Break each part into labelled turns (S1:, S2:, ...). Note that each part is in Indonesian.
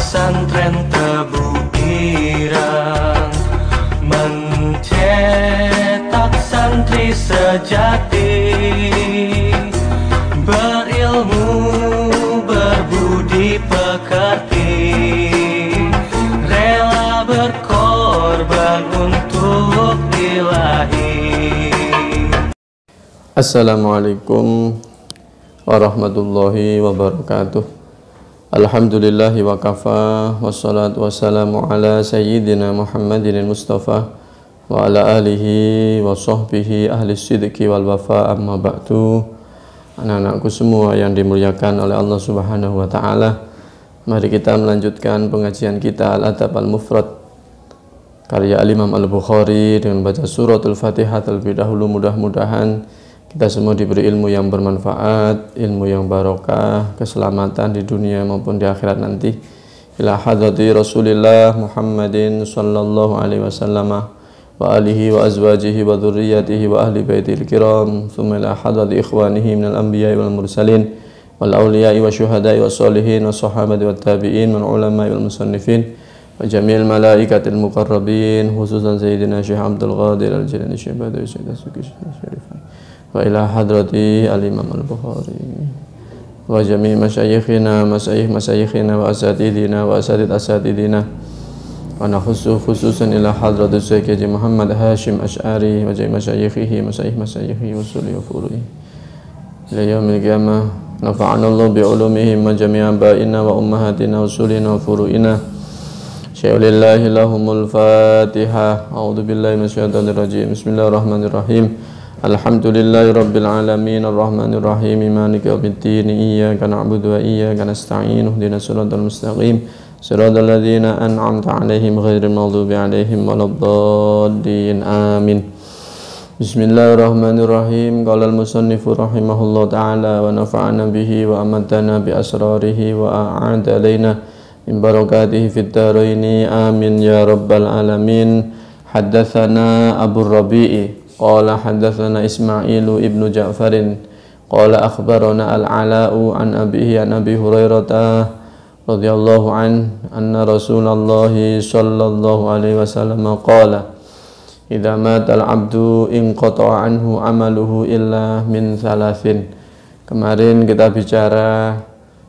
S1: pesantren Tebu Irang mencetak santri sejati, berilmu, berbudi pekerti, rela berkorban untuk ilahi.
S2: Assalamualaikum warahmatullahi wabarakatuh. Alhamdulillahi wa kafa, wassalatu wassalamu ala sayyidina Muhammadin Mustafa wa ala alihi wa sahbihi ahli sidqi wal wafa, amma ba'du. Anak-anakku semua yang dimuliakan oleh Allah Subhanahu wa ta'ala, mari kita melanjutkan pengajian kita Al-Adab Al-Mufrad karya Al-Imam Al-Bukhari dengan baca suratul Fatihah terlebih dahulu. Mudah-mudahan kita semua diberi ilmu yang bermanfaat, ilmu yang barokah, keselamatan di dunia maupun di akhirat nanti. Ila hadrati Rasulillah Muhammadin sallallahu alaihi wasallam wa alihi wa azwajihi wa dhurriyyatihi wa ahli baitil kiram, thumma ila hadrati ikhwanihi minal anbiya'i wal mursalin wal awliya'i wa syuhada'i wa sholihin wa sahabati wa tabi'in wal ulama'i wal musannifin wa jami'il malaikatil muqarrabin, khususan Sayyidina Syekh Abdul Qadir Al-Jilani Syekh Badawi Syekh As-Suki Syarifah wa ila hadrati al-Imam Al-Bukhari wa jami' masyayikhina masyayikhina wa asatidina wa asatid asatidina wa nakhusu khususan ila hadrati Syekh Haji Muhammad Hashim Ash'ari wa jami' masyayikhihi masyayikhi usuli wa furu'i ila yaumil qiyamah. Nafa'ana Allah bi ulumihim wa jami' abaina wa ummahatina usulina wa furu'ina. Syai'ulillahi lahumul Fatihah. A'udzu billahi minasyaitonir rajim. Bismillahirrahmanirrahim. Alhamdulillahi rabbil alamin arrahmanir rahim maliki yaumiddin iyyaka na'budu wa iyyaka nasta'in ihdinas siratal mustaqim siratal ladzina an'amta 'alaihim ghairil maghdubi 'alaihim waladdallin amin. Bismillahirrahmanirrahim. Qala al-musannifu rahimahullahu ta'ala wa nafa'ana bihi wa amatana bi asrarihi wa a'ada alaina min barakatihi fid dharain amin ya rabbal alamin. Haddatsana Abu Rabi'i qala haddatsana Ismailu ibnu Ja'farin qala akhbarana al-Ala'u an abihi an Abi Hurairah radhiyallahu anna Rasulullah sallallahu alaihi wasallam qala idza mata al-'abdu inqata'a anhu 'amaluhu illa min thalathin. Kemarin kita bicara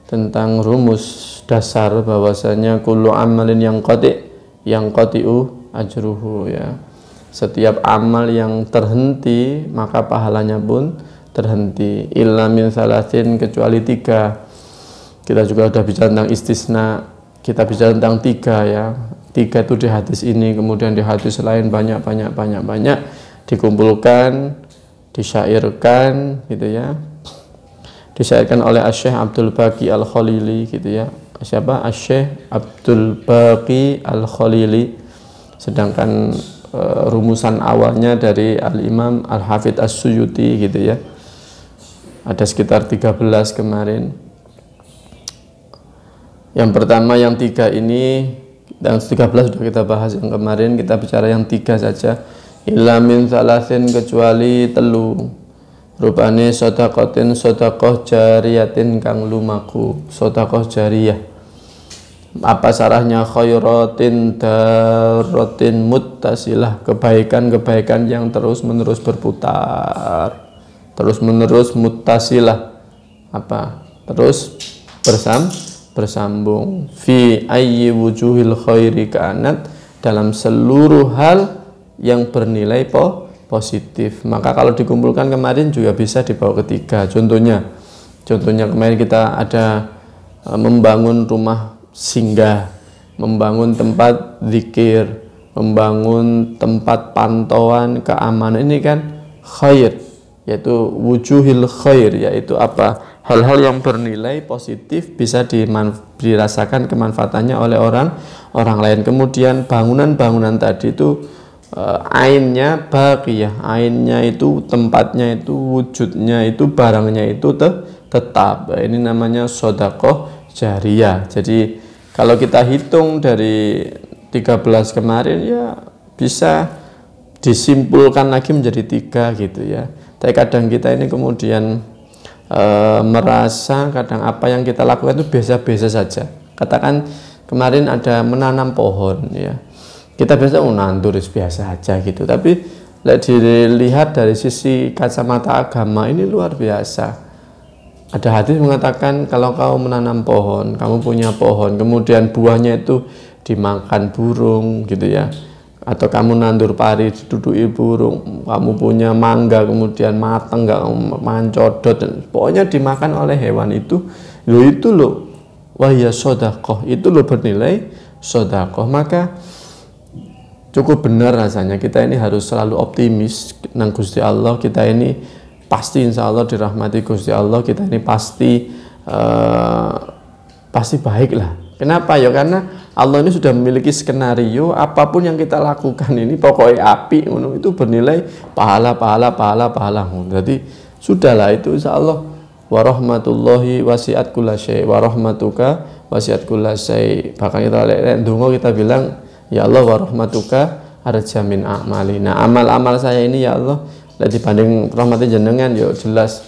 S2: tentang rumus dasar bahwasanya kullu amalin yang qati'u ajruhu, ya. Setiap amal yang terhenti maka pahalanya pun terhenti. Illa min salasin, kecuali tiga. Kita juga sudah bicara tentang istisna, kita bicara tentang tiga, ya. Tiga itu di hadis ini, kemudian di hadis lain banyak dikumpulkan, disyairkan, gitu ya. Disyairkan oleh Asy-Syaikh Abdul Baqi Al-Khalili, gitu ya. Siapa? Asy-Syaikh Abdul Baqi Al-Khalili. Sedangkan rumusan awalnya dari Al-Imam Al-Hafidh As-Suyuti, gitu ya. Ada sekitar 13 kemarin. Yang pertama yang tiga ini, dan 13 sudah kita bahas yang kemarin, kita bicara yang tiga saja. Illa min thalathin, kecuali telu. Rupane sedaqatin, sedaqah jariyatin kang lumaku, sedaqah jariyah. Apa sarahnya? Khairatin daratin muttasilah, kebaikan-kebaikan yang terus-menerus berputar, terus-menerus muttasilah, apa? Terus bersambung. Fi ayyi wujuhil khairi kanat, dalam seluruh hal yang bernilai positif. Maka kalau dikumpulkan kemarin juga bisa dibawa ketiga. Contohnya kemarin kita ada membangun rumah singgah, membangun tempat zikir, membangun tempat pantauan keamanan. Ini kan khair, yaitu wujuhil khair, yaitu apa? Hal-hal yang bernilai positif bisa dirasakan kemanfaatannya oleh orang lain. Kemudian bangunan-bangunan tadi itu ainnya baqiyah, ainnya itu tempatnya itu, wujudnya itu, barangnya itu tetap. Ini namanya sedaqah jariyah. Jadi kalau kita hitung dari 13 kemarin, ya bisa disimpulkan lagi menjadi tiga, gitu ya. Tapi kadang kita ini kemudian merasa kadang apa yang kita lakukan itu biasa-biasa saja. Katakan kemarin ada menanam pohon ya. Kita biasa nandur biasa aja gitu, tapi dilihat dari sisi kacamata agama ini luar biasa. Ada hadis mengatakan kalau kamu menanam pohon, kamu punya pohon, kemudian buahnya itu dimakan burung gitu ya, atau kamu nandur pari diduduki burung, kamu punya mangga kemudian matang nggak mancodot, pokoknya dimakan oleh hewan itu loh wahya sodakoh, itu loh bernilai sodakoh. Maka cukup benar rasanya kita ini harus selalu optimis nang Gusti Allah. Kita ini pasti insya Allah dirahmati Gusti Allah, kita ini pasti baik lah. Kenapa ya? Karena Allah ini sudah memiliki skenario, apapun yang kita lakukan ini pokoknya api itu bernilai pahala. Jadi sudahlah itu insya Allah. Warahmatullahi wasi'at kulla syai' warahmatuka wasi'at kulla syai'. Bahkan kita ndonga kita bilang ya Allah warahmatuka arja min a'mali. Nah, amal-amal saya ini ya Allah dibanding rahmatin jenengan ya jelas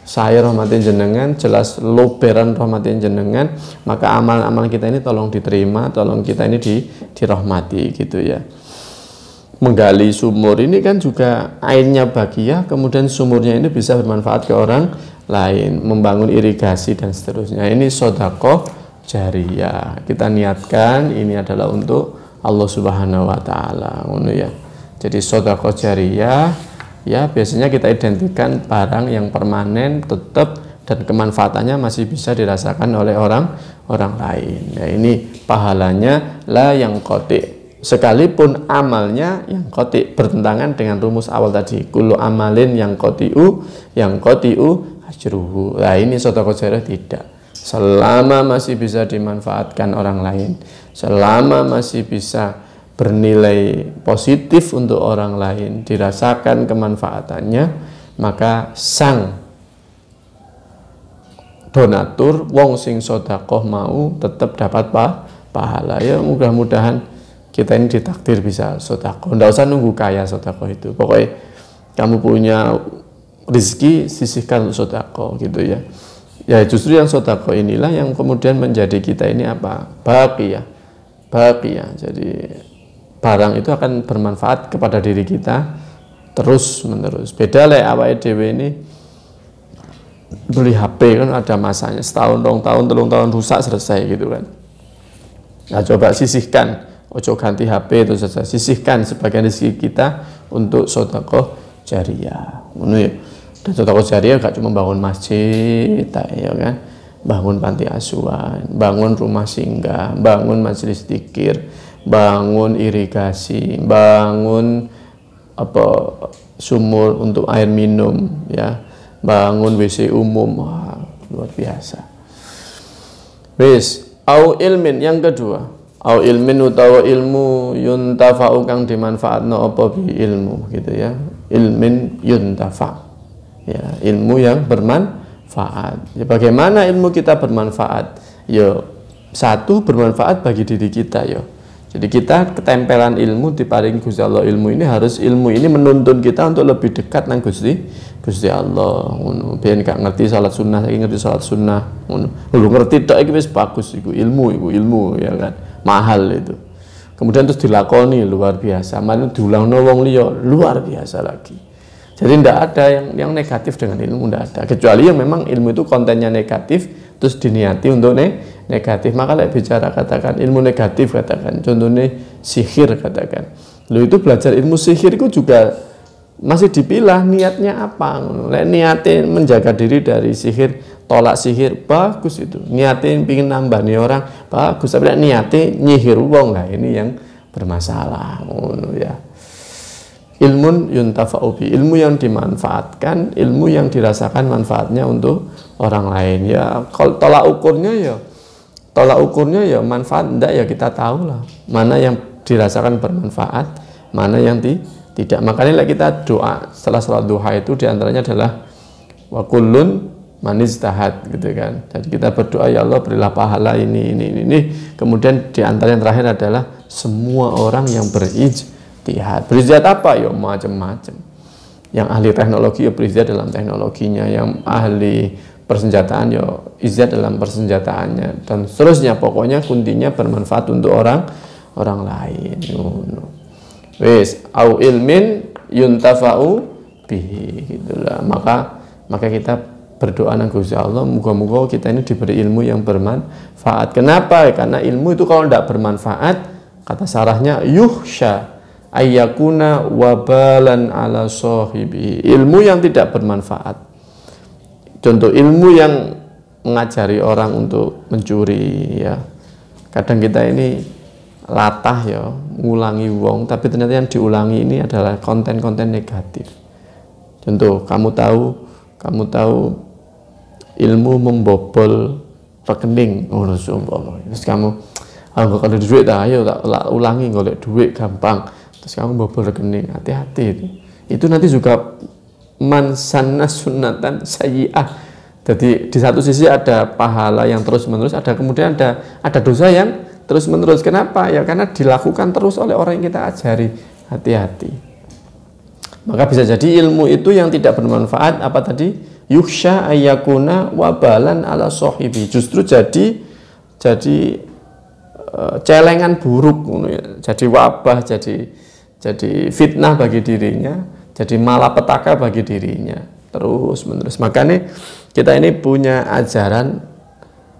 S2: saya rahmatin jenengan, jelas loberan rahmatin jenengan, maka amal-amal kita ini tolong diterima, tolong kita ini dirahmati gitu ya. Menggali sumur ini kan juga airnya bahagia, kemudian sumurnya ini bisa bermanfaat ke orang lain, membangun irigasi dan seterusnya. Ini sedekah jariyah. Kita niatkan ini adalah untuk Allah Subhanahu wa taala, ngono ya. Jadi sedekah jariyah ya biasanya kita identikan barang yang permanen tetap dan kemanfaatannya masih bisa dirasakan oleh orang lain. Ya, ini pahalanya la yang qati'. Sekalipun amalnya yang qati' bertentangan dengan rumus awal tadi, kullu amalin yang qati'u ajruhu. Nah, ini sedekah jariyah tidak. Selama masih bisa dimanfaatkan orang lain, selama masih bisa bernilai positif untuk orang lain, dirasakan kemanfaatannya, maka sang donatur wong sing sedekah mau tetap dapat pahala. Ya mudah-mudahan kita ini ditakdir bisa sedekah. Nggak usah nunggu kaya sedekah itu. Pokoknya kamu punya rezeki sisihkan untuk sedekah gitu ya. Ya justru yang sedekah inilah yang kemudian menjadi kita ini apa? Baqiyah. Jadi barang itu akan bermanfaat kepada diri kita terus menerus. Beda lah awake dhewe ini beli HP kan ada masanya, setahun, 2 tahun, 3 tahun rusak selesai gitu kan. Nah coba sisihkan, ojo ganti HP itu saja, sisihkan sebagian rezeki kita untuk sedekah jariyah. Ngono ya. Dan sedekah jariyah gak cuma bangun masjid ya kan, bangun panti asuhan, bangun rumah singgah, bangun majelis dzikir, bangun irigasi, bangun sumur untuk air minum ya, bangun WC umum. Wah, luar biasa. Wis, au ilmin yang kedua, au ilmin utawa ilmu yuntafa'u kang dimanfaatno apa bi ilmu gitu ya. Ilmin yuntafa. Ya, ilmu yang bermanfaat. Ya, bagaimana ilmu kita bermanfaat? Ya, satu bermanfaat bagi diri kita ya. Jadi kita ketempelan ilmu diparingi Gusti Allah, ilmu ini menuntun kita untuk lebih dekat nang Gusti Allah. Ngono. Ben gak ngerti salat sunnah, saiki ngerti salat sunnah. Ngono. Lu ngerti tok iki wis bagus iku ilmu ya kan. Mahal itu. Kemudian terus dilakoni luar biasa. Mane diulangno wong liya luar biasa lagi. Jadi tidak ada yang negatif dengan ilmu, tidak ada. Kecuali yang memang ilmu itu kontennya negatif, terus diniati untuk negatif. Maka bicara katakan ilmu negatif, katakan contohnya sihir, katakan. Lu itu belajar ilmu sihir itu juga masih dipilah niatnya apa. Niatin menjaga diri dari sihir, tolak sihir, bagus itu. Niatin pingin nambani orang, bagus. Tapi niatin nyihir wong, lah ini yang bermasalah, ya. Ilmun yuntafa'u bi, ilmu yang dimanfaatkan, ilmu yang dirasakan manfaatnya untuk orang lain ya. Kalau tolak ukurnya ya manfaat enggak ya kita tahu lah mana yang dirasakan bermanfaat, mana yang tidak. Makanya kita doa setelah salat duha itu diantaranya adalah wa kullun manistahad gitu kan. Jadi kita berdoa ya Allah berilah pahala ini. Kemudian diantara yang terakhir adalah semua orang yang berijtihad. Berijtihad apa ya macam-macam. Yang ahli teknologi ya berijtihad dalam teknologinya, yang ahli persenjataan yo izzat dalam persenjataannya dan seterusnya. Pokoknya kuntinya bermanfaat untuk orang lain. Wis au ilmin yuntafa'u bihi gitulah. Maka kita berdoa nang Gusti Allah, moga-moga kita ini diberi ilmu yang bermanfaat. Kenapa? Karena ilmu itu kalau tidak bermanfaat, kata sarahnya yuhsya ayyakuna wabalan ala sahibi. Ilmu yang tidak bermanfaat, contoh ilmu yang mengajari orang untuk mencuri ya. Kadang kita ini latah ya ngulangi wong, tapi ternyata yang diulangi ini adalah konten-konten negatif. Contoh, kamu tahu ilmu membobol rekening, terus kamu kalau ada duit ayo tak ulangi, golek duit gampang, terus kamu bobol rekening, hati-hati itu nanti juga man sanna sunnatan sayyi'ah. Jadi di satu sisi ada pahala yang terus menerus, ada kemudian ada dosa yang terus menerus. Kenapa? Ya karena dilakukan terus oleh orang yang kita ajari. Hati-hati. Maka bisa jadi ilmu itu yang tidak bermanfaat, apa tadi? Yuksha ayyakuna wabalan ala sahibi. Justru jadi celengan buruk, jadi wabah, jadi fitnah bagi dirinya, jadi malapetaka bagi dirinya terus menerus. Makanya kita ini punya ajaran,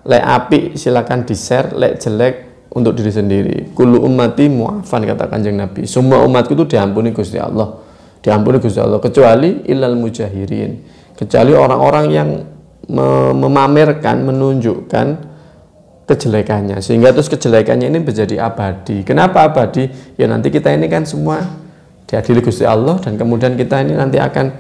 S2: lek apik silakan di-share, lek jelek untuk diri sendiri. Kullu ummati mu'afan, kata Kanjeng Nabi. Semua umatku itu diampuni Gusti Allah. Diampuni Gusti Allah kecuali ilal mujahirin. Kecuali orang-orang yang memamerkan, menunjukkan kejelekannya, sehingga terus kejelekannya ini menjadi abadi. Kenapa abadi? Ya nanti kita ini kan semua diadili Gusti Allah, dan kemudian kita ini nanti akan,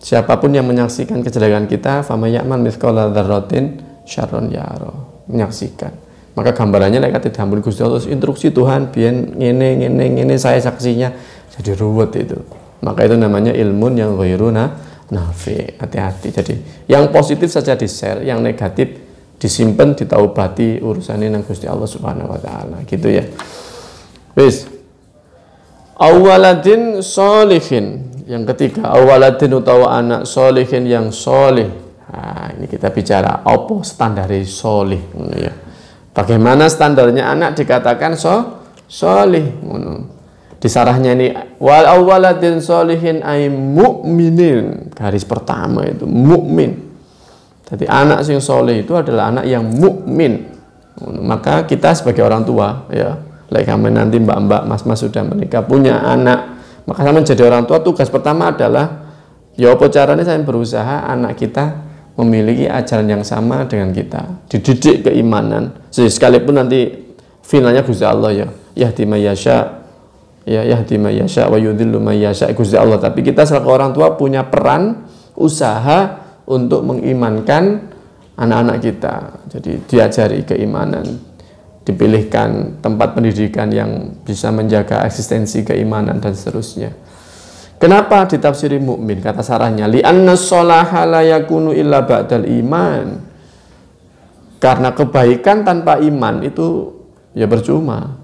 S2: siapapun yang menyaksikan kejelekan kita, fama ya'man mithqala dzarratin syarron yara, menyaksikan. Maka gambarannya lek kate diampuni Gusti Allah, instruksi Tuhan biyen ngene saya saksinya, jadi ruwet itu. Maka itu namanya ilmun yang ghairuna nafi. Hati-hati. Jadi yang positif saja di-share, yang negatif disimpan, ditaubati, urusannya nang Gusti Allah Subhanahu wa taala. Gitu ya. Wis. Awaladin sholihin. Yang ketiga, awaladin utawa anak sholihin yang sholih. Nah, ini kita bicara apa standar sholih, ya. Bagaimana standarnya anak dikatakan sholih? Di sarahnya ini wal awaladin sholihin ay mu'minin. Garis pertama itu mukmin. Jadi anak yang soleh itu adalah anak yang mukmin. Maka kita sebagai orang tua, ya, like kami nanti mbak-mbak, mas-mas sudah menikah punya anak, maka saya menjadi orang tua, tugas pertama adalah ya apa caranya saya berusaha anak kita memiliki ajaran yang sama dengan kita, dididik keimanan. Sekalipun nanti finalnya Gusti Allah ya, yahdi may yasha, ya yahdi may yasha wa yudhillu may yasha, Gusti Allah. Tapi kita selaku orang tua punya peran usaha untuk mengimankan anak-anak kita. Jadi diajari keimanan, dipilihkan tempat pendidikan yang bisa menjaga eksistensi keimanan dan seterusnya. Kenapa ditafsiri mukmin? Kata sarahnya, li'anna sholaha la yakunu illa ba'dal iman. Karena kebaikan tanpa iman itu ya percuma.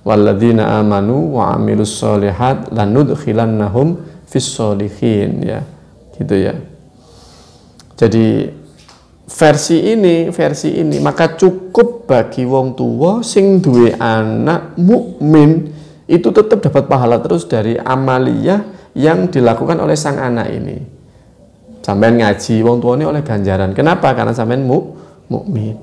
S2: Walladzina amanu wa amilus sholihat lanudkhilannahum fis sholihin, ya. Gitu ya. Jadi versi ini maka cukup bagi wong tua sing duwe anak mukmin itu tetap dapat pahala terus dari amaliyah yang dilakukan oleh sang anak ini. Sampean ngaji wong tua ini oleh ganjaran. Kenapa? Karena sampean mukmin.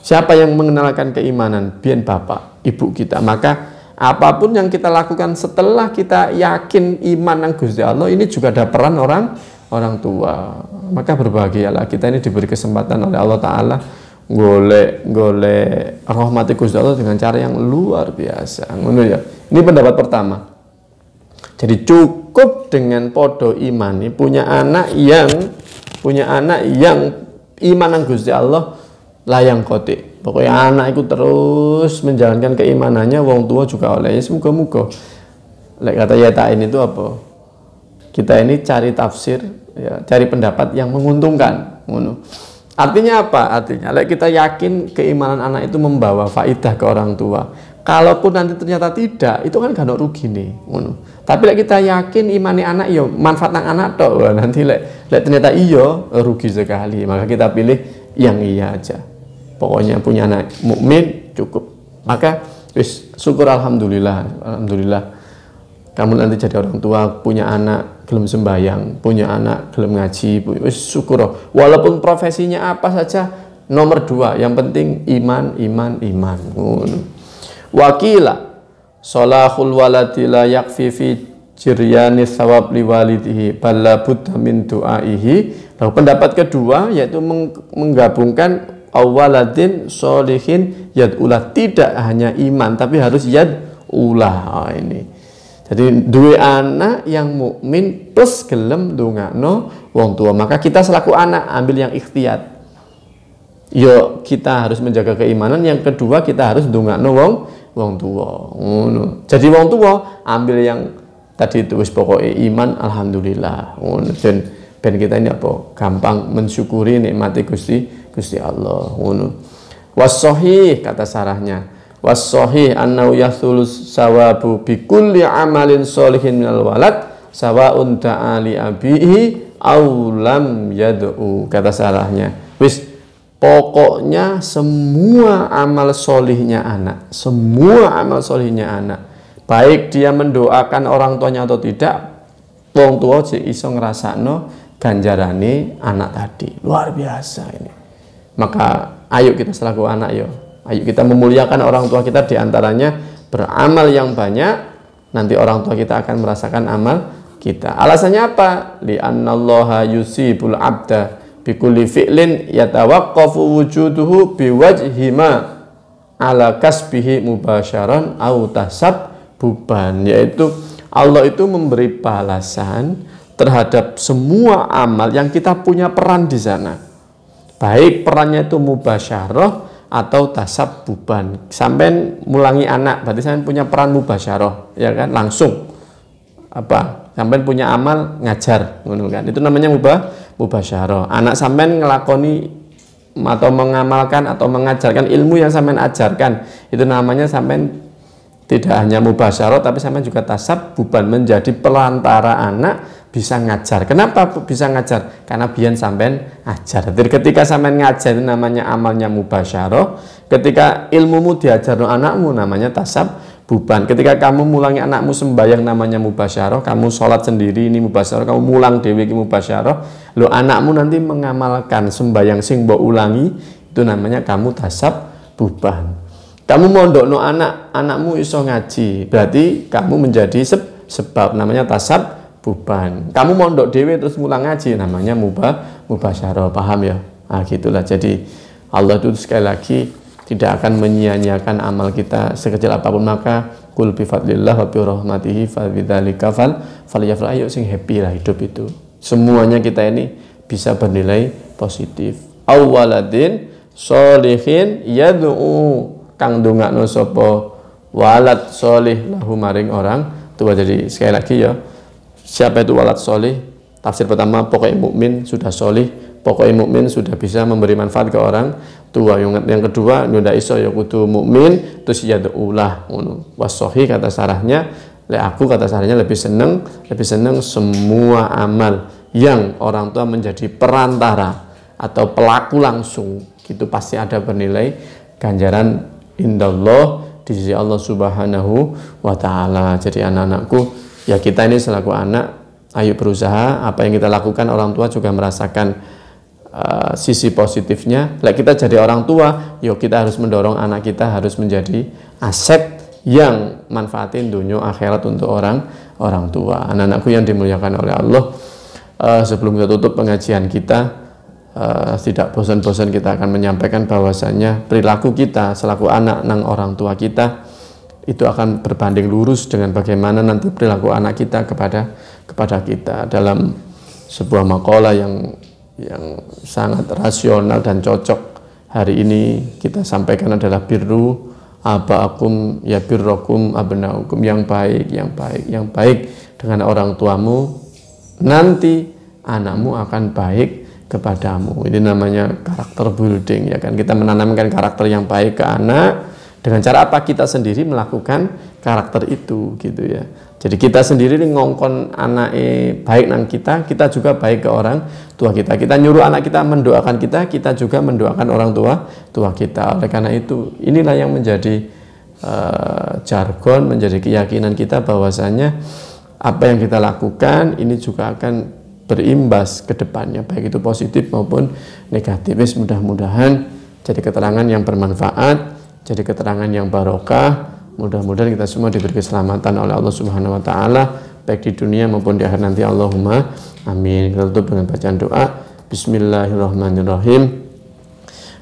S2: Siapa yang mengenalkan keimanan? Biyen bapak, ibu kita. Maka apapun yang kita lakukan setelah kita yakin iman nang Gusti Allah, ini juga ada peran orang tua. Maka berbahagialah kita ini diberi kesempatan oleh Allah Ta'ala golek rahmati Gusti Allah dengan cara yang luar biasa. Ya. Ini pendapat pertama. Jadi cukup dengan podo imani punya anak yang iman nang Gusti Allah layang kotik. Pokoknya anak itu terus menjalankan keimanannya, wong tua juga oleh. Semoga-moga. Lek kata yatain itu apa? Kita ini cari tafsir, ya, cari pendapat yang menguntungkan. Artinya apa? Artinya lek kita yakin keimanan anak itu membawa faidah ke orang tua, Kalaupun nanti ternyata tidak, itu kan gak ada rugi nih. Tapi lek kita yakin imani anak yo manfaat nang anak tok, nanti lek ternyata iyo rugi sekali. Maka kita pilih yang iya aja. Pokoknya punya anak mukmin cukup. Maka wis syukur alhamdulillah. Kamu nanti jadi orang tua, punya anak gelem sembahyang, punya anak gelem ngaji, wis syukur. Walaupun profesinya apa saja, nomor 2, yang penting iman. Wakila salahul waladi la yakfi fi jiryani thawab liwalidihi balla budda min du'aihi. Lalu pendapat kedua yaitu menggabungkan awaladin solihin yad'ulah, tidak hanya iman tapi harus yad'ulah. Ini jadi dua anak yang mukmin plus gelem ndongakno wong tua. Maka kita selaku anak ambil yang ikhtiyat. Yo kita harus menjaga keimanan. Yang kedua kita harus ndongakno wong tua. Jadi wong tua ambil yang tadi itu wis pokoknya iman alhamdulillah. Dan ben kita ini apa? Gampang mensyukuri nikmati Gusti Allah. Was-shahih kata sarahnya. Was-shahih annahu yathulus sawabu bi kulli amalin sholihin minal walad sawaun ta'ali abihi aw lam yad'u. Kata sarahnya. Wis pokoknya semua amal solihnya anak, baik dia mendoakan orang tuanya atau tidak, wong tua sing iso ngrasakno ganjarane anak tadi. Luar biasa ini. Maka ayo kita selaku anak ayo kita memuliakan orang tua kita, diantaranya beramal yang banyak, nanti orang tua kita akan merasakan amal kita. Alasannya apa? Li'annallaha yusibul abda bikulli fi'lin yatawaqqafu wujuduhu biwajhima ala kasbihi mubasyaran au tasabbuban, yaitu Allah itu memberi balasan terhadap semua amal yang kita punya peran di sana, baik perannya itu mubasyarah atau tasabbuban. Sampai mulangi anak berarti sampai punya peran mubasyarah, ya kan, langsung apa, sampai punya amal ngajar, kan, itu namanya mubasyarah. Anak sampean ngelakoni atau mengamalkan atau mengajarkan ilmu yang sampean ajarkan, itu namanya sampean tidak hanya mubasyarah tapi sampean juga tasabbuban, menjadi pelantara anak bisa ngajar. Kenapa bisa ngajar? Karena biyen sampean ajar. Jadi ketika sampean ngajar itu namanya amalnya mubasyarah, ketika ilmumu diajarno anakmu namanya tasabbuban. Ketika kamu mulangi anakmu sembahyang namanya mubasyarah, kamu sholat sendiri ini mubasyarah, kamu mulang dewi ini mubasyarah. Lo anakmu nanti mengamalkan sembahyang sing mbok ulangi, itu namanya kamu tasabbuban. Kamu mondokno anakmu iso ngaji, berarti kamu menjadi sebab, namanya tasabbuban. Kamu mondok dewi terus mulang ngaji, namanya mubasyarah. Paham ya? Nah, gitulah. Jadi Allah itu sekali lagi tidak akan menyia-nyiakan amal kita sekecil apapun. Maka kul bi fadlillah wa bi rahmatihi fa bidzalika falyafrah. Ayo sing happy lah hidup itu. Semuanya kita ini bisa bernilai positif. Awaladin sholihin yad'u, kang ndongakno sapa walad sholih lahu maring orang tua. Jadi sekali lagi ya, siapa itu walad sholih? Tafsir pertama, pokoknya mukmin sudah sholih, pokoknya mukmin sudah bisa memberi manfaat ke orang tua. Yang kedua, ndak iso ya kudu mukmin terus yad'ulah ngono. Was-shahih kata sarahnya, aku kata sarahnya lebih seneng semua amal yang orang tua menjadi perantara atau pelaku langsung, itu pasti ada bernilai ganjaran indallah di sisi Allah Subhanahu wa taala. Jadi anak-anakku, ya kita ini selaku anak, ayo berusaha apa yang kita lakukan orang tua juga merasakan sisi positifnya. Like kita jadi orang tua, yuk kita harus mendorong anak kita harus menjadi aset yang manfaatin dunia akhirat untuk orang tua. Anak-anakku yang dimuliakan oleh Allah, sebelum kita tutup pengajian kita, tidak bosan-bosan kita akan menyampaikan bahwasannya perilaku kita selaku anak nang orang tua kita itu akan berbanding lurus dengan bagaimana nanti perilaku anak kita kepada kita. Dalam sebuah makalah yang sangat rasional dan cocok hari ini kita sampaikan adalah birru abaakum ya birrokum abnaukum, yang baik dengan orang tuamu, nanti anakmu akan baik kepadamu. Ini namanya karakter building, ya kan, kita menanamkan karakter yang baik ke anak, Dengan cara apa? Kita sendiri melakukan karakter itu gitu ya. Jadi kita sendiri ngongkon anak baik nang kita juga baik ke orang tua kita. Kita nyuruh anak kita mendoakan kita juga mendoakan orang tua kita. Oleh karena itu, inilah yang menjadi jargon, menjadi keyakinan kita bahwasanya apa yang kita lakukan ini juga akan berimbas ke depannya, baik itu positif maupun negatif. Mudah-mudahan jadi keterangan yang bermanfaat, jadi keterangan yang barokah. Mudah-mudahan kita semua diberi keselamatan oleh Allah Subhanahu wa taala baik di dunia maupun di akhirat nanti. Allahumma amin. Kita tutup dengan bacaan doa. Bismillahirrahmanirrahim.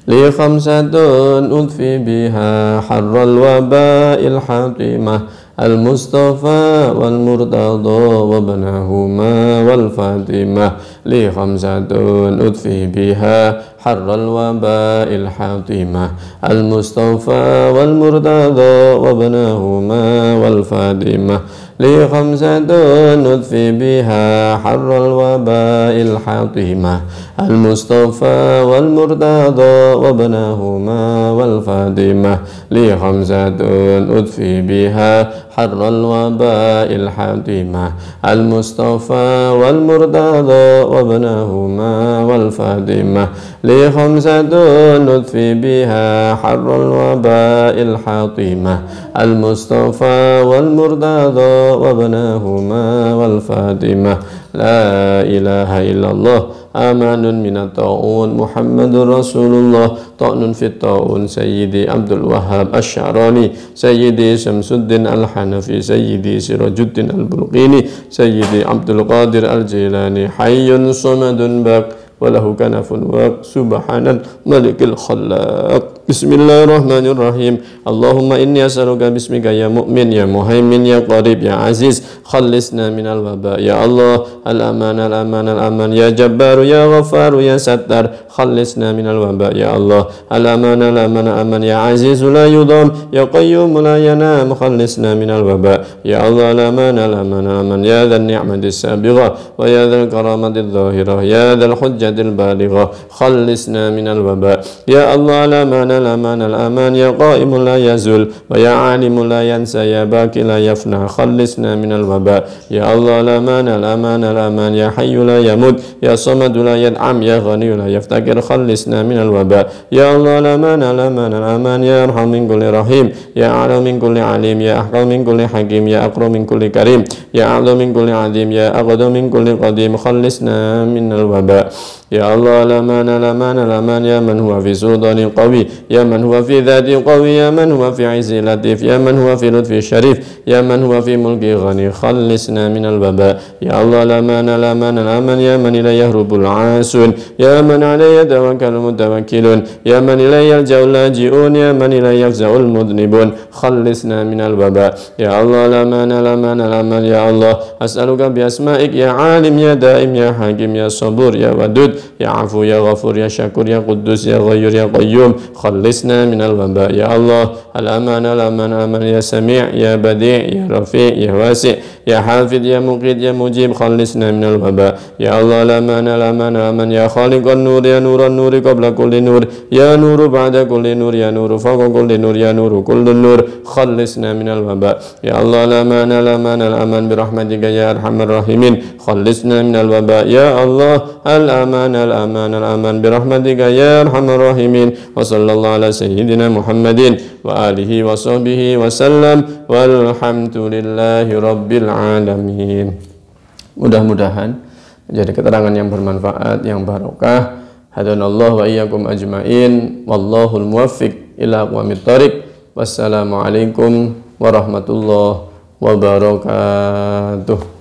S2: Li khamsatun udfi biha harral waba'il hatimah al-Mustafa wal Murtada wa banahuma wal Fatimah. Li khamsatun udfi biha harral waba'il hatimah al-Mustafa wal Murtada wa banahuma wal Fatimah. Li khamsatun udfi biha harral waba'il hatimah al-Mustafa wal Murtada wa banahuma wal Fatimah. Li khamsatun udfi biha harral waba'il hatimah al-Mustafa wal Murtada wa banahuma wal Fatimah. Li khamsatun udfi biha harral waba'il hatimah al-Mustafa wal Murtada wa banahuma wal Fatimah. La ilaha illallah amanun minat ta'un Muhammadur Rasulullah ta'nun fit ta'un Sayyidi Abdul Wahhab Asy'arani Sayyidi Syamsuddin Al-Hanafi Sayyidi Sirajuddin Al-Bulqini Sayyidi Abdul Qadir Al-Jilani Hayyun Samadun Baq walahu kanafun wa subhanal malikil khallaq. Bismillahirrahmanirrahim. Allahumma inni as'aluka bismika ya mu'min ya muhaimin ya qarib ya aziz khallisna minal waba. Ya Allah, al-aman al-aman al-aman ya jabbaru ya ghafaru ya sattar khallisna minal waba. Ya Allah, al-aman al-aman al-aman ya azizu la yudam ya qayyum la yanam khallisna minal waba. Ya Allah, al-aman al-aman al-aman ya dhal ni'matis sabighah wa ya dhal karamati dhahirah ya dhal hujjah البالغة خلصنا من الوباء. يا الله الأمان الأمان الأمان يا قائم لا يزول ويا عالم لا ينسى يا باكي لا يفنى خلصنا من الوباء. يا الله الأمان الأمان الأمان يا حي لا يموت يا صمد لا يدعم يا غني لا يفتقر خلصنا من الوباء. يا الله الأمان الأمان الأمان يا أرحم من كل رحيم يا أعلم من كل عليم يا أحكم من كل حكيم يا أكرم من كل كريم يا أعلم من كل عظيم يا أقدم من كل قديم خلصنا من الوباء. يا الله الأمان الأمان الأمان يا من هو في سلطان قوي يا من هو في ذات قوي يا من هو في عز لطيف يا من هو في لطف شريف يا من هو في ملك غني خلصنا من الوباء. يا الله الأمان الأمان الأمان يا من إليه يهرب العاسون يا من عليه يتوكل المتوكلون يا من إليه يلجأ اللاجئون يا من إليه يفزع المذنبون خلصنا من الوباء. يا الله الأمان الأمان الأمان يا الله أسألك بأسمائك يا عالم يا دائم يا حاكم يا صبور يا ودود يا عفو يا غفور يا شكور يا قدوس يا غيور يا قيوم خلصنا من الوباء. يا الله الأمان الأمان الأمان يا سميع يا بديع يا رفيع يا واسع يا حافظ يا مقيت يا مجيب خلصنا من الوباء. يا الله الأمان الأمان الأمان يا خالق النور يا نور النور قبل كل نور يا نور بعد كل نور يا نور فوق كل نور يا نور كل النور خلصنا من الوباء. يا الله الأمان الأمان الأمان برحمتك يا أرحم الراحمين خلصنا من الوباء. يا الله الأمان الأمان الأمان برحمتك يا أرحم الراحمين. وصلى الله على سيدنا محمد وآله وصحبه وسلم والحمد لله رب العالمين. Mudah-mudahan menjadi keterangan yang bermanfaat, yang barokah. Hadanallahu wa iyyakum ajmain. Wallahul muwaffiq ila aqwamit thoriq. Wassalamualaikum warahmatullahi wabarakatuh.